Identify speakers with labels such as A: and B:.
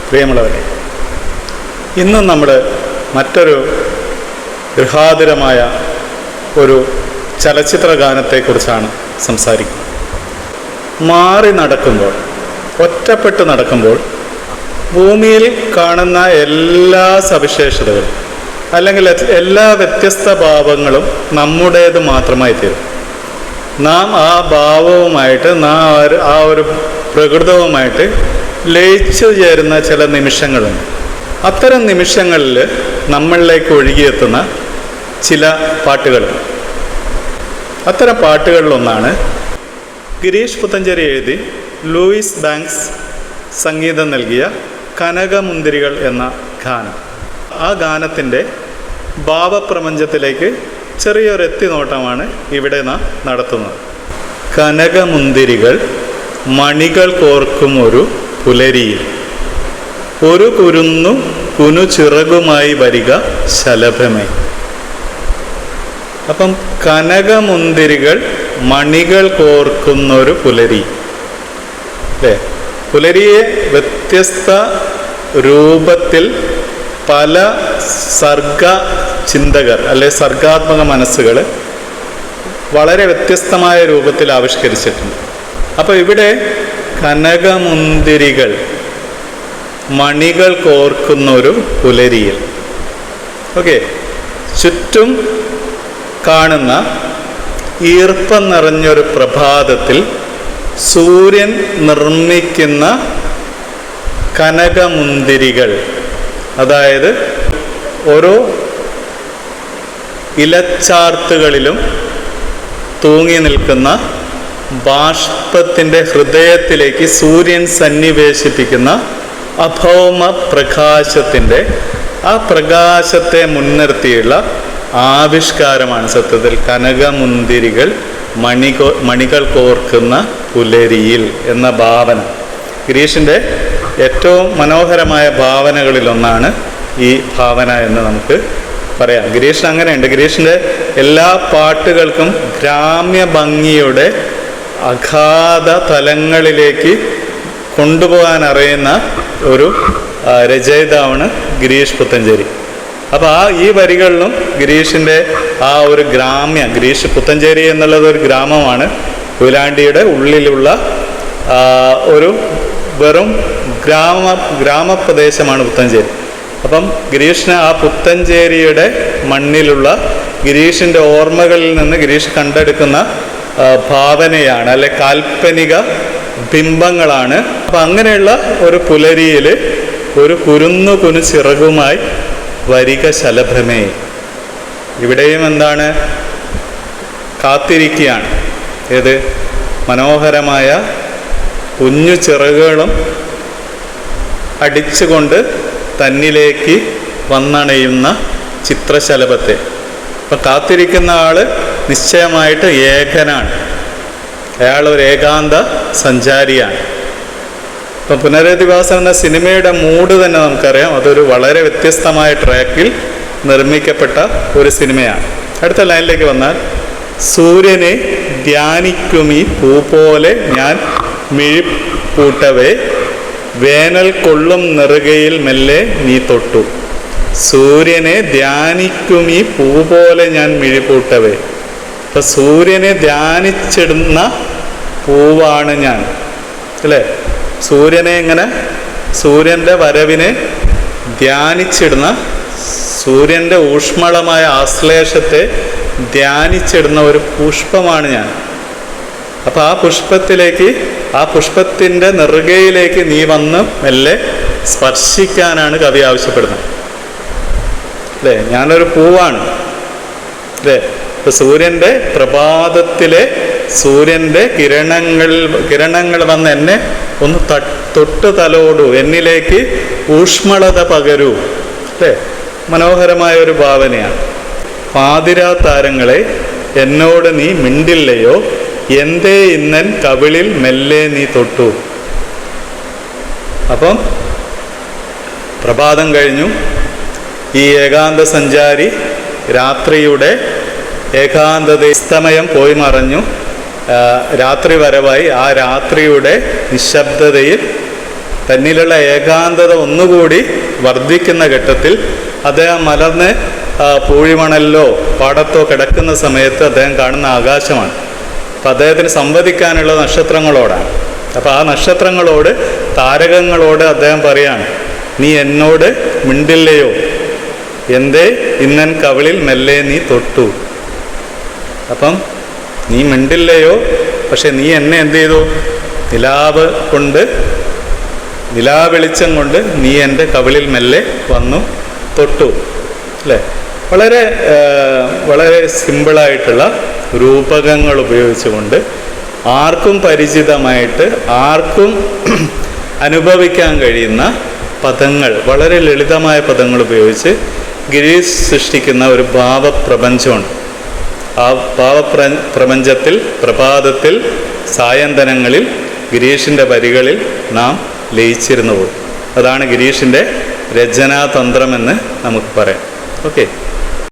A: പ്രിയമുള്ളവരെ, ഇന്നും നമ്മൾ മറ്റൊരു ഗൃഹാതുരമായ ഒരു ചലച്ചിത്ര ഗാനത്തെക്കുറിച്ചാണ് സംസാരിക്കുന്നത്. മാറി നടക്കുമ്പോൾ, ഒറ്റപ്പെട്ട് നടക്കുമ്പോൾ ഭൂമിയിൽ കാണുന്ന എല്ലാ സവിശേഷതകളും അല്ലെങ്കിൽ എല്ലാ വ്യത്യസ്ത ഭാവങ്ങളും നമ്മുടേത് മാത്രമായി തീരും. നാം ആ ഭാവവുമായിട്ട്, ആ ഒരു പ്രകൃതവുമായിട്ട് ലയിച്ചു ചേരുന്ന ചില നിമിഷങ്ങളുണ്ട്. അത്തരം നിമിഷങ്ങളിൽ നമ്മളിലേക്ക് ഒഴുകിയെത്തുന്ന ചില പാട്ടുകളുണ്ട്. അത്തരം പാട്ടുകളിലൊന്നാണ് ഗിരീഷ് പുത്തഞ്ചേരി എഴുതി ലൂയിസ് ബാങ്ക്സ് സംഗീതം നൽകിയ കനകമുന്തിരികൾ എന്ന ഗാനം. ആ ഗാനത്തിൻ്റെ ഭാവപ്രപഞ്ചത്തിലേക്ക് ചെറിയൊരു എത്തിനോട്ടമാണ് ഇവിടെ നാം നടത്തുന്നത്. കനകമുന്തിരികൾ മണികൾ കോർക്കും ഒരു പുലരിയിൽ, ഒരു കുരുന്നു കുനു ചിറകുമായി വരിക ശലഭമേ. അപ്പം കനകമുന്തിരികൾ മണികൾ കോർക്കുന്നൊരു പുലരി അല്ലേ? പുലരിയെ വ്യത്യസ്ത രൂപത്തിൽ പല സർഗ ചിന്തകർ അല്ലെ സർഗാത്മക മനസ്സുകൾ വളരെ വ്യത്യസ്തമായ രൂപത്തിൽ ആവിഷ്കരിച്ചിട്ടുണ്ട്. അപ്പോൾ ഇവിടെ കനകമുന്തിരികൾ മണികൾ കോർക്കുന്നൊരു പുലരിയിൽ, ഓക്കെ, ചുറ്റും കാണുന്ന ഈർപ്പം നിറഞ്ഞൊരു പ്രഭാതത്തിൽ സൂര്യൻ നിർമ്മിക്കുന്ന കനകമുന്തിരികൾ, അതായത് ഓരോ ഇലച്ചാർത്തുകളിലും തൂങ്ങി നിൽക്കുന്ന ബാഷ്പത്തിൻ്റെ ഹൃദയത്തിലേക്ക് സൂര്യൻ സന്നിവേശിപ്പിക്കുന്ന അഭൗമ പ്രകാശത്തിൻ്റെ ആ പ്രകാശത്തെ മുൻനിർത്തിയുള്ള ആവിഷ്കാരമാണ് സത്യത്തിൽ കനകമുന്തിരികൾ മണികൾ കോർക്കുന്ന പുലരിയിൽ എന്ന ഭാവന. ഗിരീഷിൻ്റെ ഏറ്റവും മനോഹരമായ ഭാവനകളിലൊന്നാണ് ഈ ഭാവന എന്ന് നമുക്ക് പറയാം. ഗിരീഷിന് അങ്ങനെയുണ്ട്. ഗിരീഷിൻ്റെ എല്ലാ പാട്ടുകൾക്കും ഗ്രാമ്യ ഭംഗിയുടെ അഗാധ തലങ്ങളിലേക്ക് കൊണ്ടുപോകാൻ അറിയുന്ന ഒരു രചയിതാവാണ് ഗിരീഷ് പുത്തഞ്ചേരി. അപ്പോൾ ഈ വരികളിലും ഗിരീഷിൻ്റെ ആ ഒരു ഗിരീഷ് പുത്തഞ്ചേരി എന്നുള്ളത് ഒരു ഗ്രാമമാണ്. കൊയിലാണ്ടിയുടെ ഉള്ളിലുള്ള ഒരു വെറും ഗ്രാമപ്രദേശമാണ് പുത്തഞ്ചേരി. അപ്പം ഗിരീഷിന് ആ പുത്തഞ്ചേരിയുടെ മണ്ണിലുള്ള ഗിരീഷിൻ്റെ ഓർമ്മകളിൽ നിന്ന് ഗിരീഷ് കണ്ടെടുക്കുന്ന ഭാവനയാണ്, അല്ലെ കാൽപ്പനിക ബിംബങ്ങളാണ്. അപ്പം അങ്ങനെയുള്ള ഒരു പുലരിയിൽ ഒരു കുനു ചിറകുമായി വരിക ശലഭമേ. ഇവിടെയും എന്താണ്? കാത്തിരിക്കുകയാണ്. ഏത് മനോഹരമായ കുഞ്ഞു ചിറകുകളും അടിച്ചുകൊണ്ട് തന്നിലേക്ക് വന്നണയുന്ന ചിത്രശലഭത്തെ. അപ്പം കാത്തിരിക്കുന്ന ആൾ നിശ്ചയമായിട്ട് ഏകനാണ്, അയാൾ ഒരു ഏകാന്ത സഞ്ചാരിയാണ്. ഇപ്പം പുനരധിവാസം എന്ന സിനിമയുടെ മൂഡ് തന്നെ നമുക്കറിയാം, അതൊരു വളരെ വ്യത്യസ്തമായ ട്രാക്കിൽ നിർമ്മിക്കപ്പെട്ട ഒരു സിനിമയാണ്. അടുത്ത ലൈനിലേക്ക് വന്നാൽ, സൂര്യനെ ധ്യാനിക്കുമീ പൂ പോലെ ഞാൻ മിഴിപ്പൂട്ടവേ, വേനൽ കൊള്ളും നെറുകയിൽ മെല്ലെ നീ തൊട്ടു. സൂര്യനെ ധ്യാനിക്കുമീ പൂ പോലെ ഞാൻ മിഴിപ്പൂട്ടവേ. അപ്പം സൂര്യനെ ധ്യാനിച്ചിടുന്ന പൂവാണ് ഞാൻ, അല്ലേ? സൂര്യനെ ഇങ്ങനെ, സൂര്യൻ്റെ വരവിനെ ധ്യാനിച്ചിടുന്ന, സൂര്യൻ്റെ ഊഷ്മളമായ ആശ്ലേഷത്തെ ധ്യാനിച്ചിടുന്ന ഒരു പുഷ്പമാണ് ഞാൻ. അപ്പം ആ പുഷ്പത്തിലേക്ക്, ആ പുഷ്പത്തിൻ്റെ നെറുകയിലേക്ക് നീ വന്ന് മെല്ലെ സ്പർശിക്കാനാണ് കവി ആവശ്യപ്പെടുന്നത്, അല്ലേ? ഞാനൊരു പൂവാണ്, അല്ലേ? ഇപ്പം സൂര്യൻ്റെ പ്രഭാതത്തിലെ സൂര്യൻ്റെ കിരണങ്ങൾ വന്ന് എന്നെ ഒന്ന് തൊട്ട് തലോടൂ, എന്നിലേക്ക് ഊഷ്മളത പകരൂ, അല്ലേ? മനോഹരമായ ഒരു ഭാവനയാണ്. പാതിരാ താരങ്ങളെ എന്നോട് നീ മിണ്ടില്ലയോ, എന്തേ ഇന്നൻ കവിളിൽ മെല്ലെ നീ തൊട്ടു. അപ്പം പ്രഭാതം കഴിഞ്ഞു, ഈ ഏകാന്ത സഞ്ചാരി രാത്രിയുടെ ഏകാന്തതമയം പോയി മറഞ്ഞു, രാത്രി വരവായി. ആ രാത്രിയുടെ നിശബ്ദതയിൽ തന്നിലുള്ള ഏകാന്തത ഒന്നുകൂടി വർദ്ധിക്കുന്ന ഘട്ടത്തിൽ അദ്ദേഹം മലർന്ന് പൂഴിമണലിലോ പാടത്തോ കിടക്കുന്ന സമയത്ത് അദ്ദേഹം കാണുന്ന ആകാശമാണ്. അപ്പം അദ്ദേഹത്തിന് സംവദിക്കാനുള്ള നക്ഷത്രങ്ങളോടാണ്. അപ്പോൾ ആ നക്ഷത്രങ്ങളോട്, താരകങ്ങളോട് അദ്ദേഹം പറയാണ്, നീ എന്നോട് മിണ്ടില്ലയോ, എന്തേ ഇന്നൻ കവിളിൽ മെല്ലെ നീ തൊട്ടു. അപ്പം നീ മിണ്ടില്ലയോ, പക്ഷെ നീ എന്നെ എന്ത് ചെയ്തു? നിലാവെളിച്ചം കൊണ്ട് നീ എൻ്റെ കവിളിൽ മെല്ലെ വന്നു തൊട്ടു. അല്ലേ? വളരെ വളരെ സിമ്പിളായിട്ടുള്ള രൂപകങ്ങൾ ഉപയോഗിച്ചുകൊണ്ട് ആർക്കും പരിചിതമായിട്ട് ആർക്കും അനുഭവിക്കാൻ കഴിയുന്ന പദങ്ങൾ, വളരെ ലളിതമായ പദങ്ങൾ ഉപയോഗിച്ച് ഗിരീഷ് സൃഷ്ടിക്കുന്ന ഒരു ഭാവപ്രപഞ്ചമുണ്ട്. ആ ഭാവപ്രപഞ്ചത്തിൽ പ്രഭാതത്തിൽ സായന്തനങ്ങളിൽ ഗിരീഷിൻ്റെ വരികളിൽ നാം ലയിച്ചിരുന്നു പോകും. അതാണ് ഗിരീഷിൻ്റെ രചനാതന്ത്രമെന്ന് നമുക്ക് പറയാം. ഓക്കെ.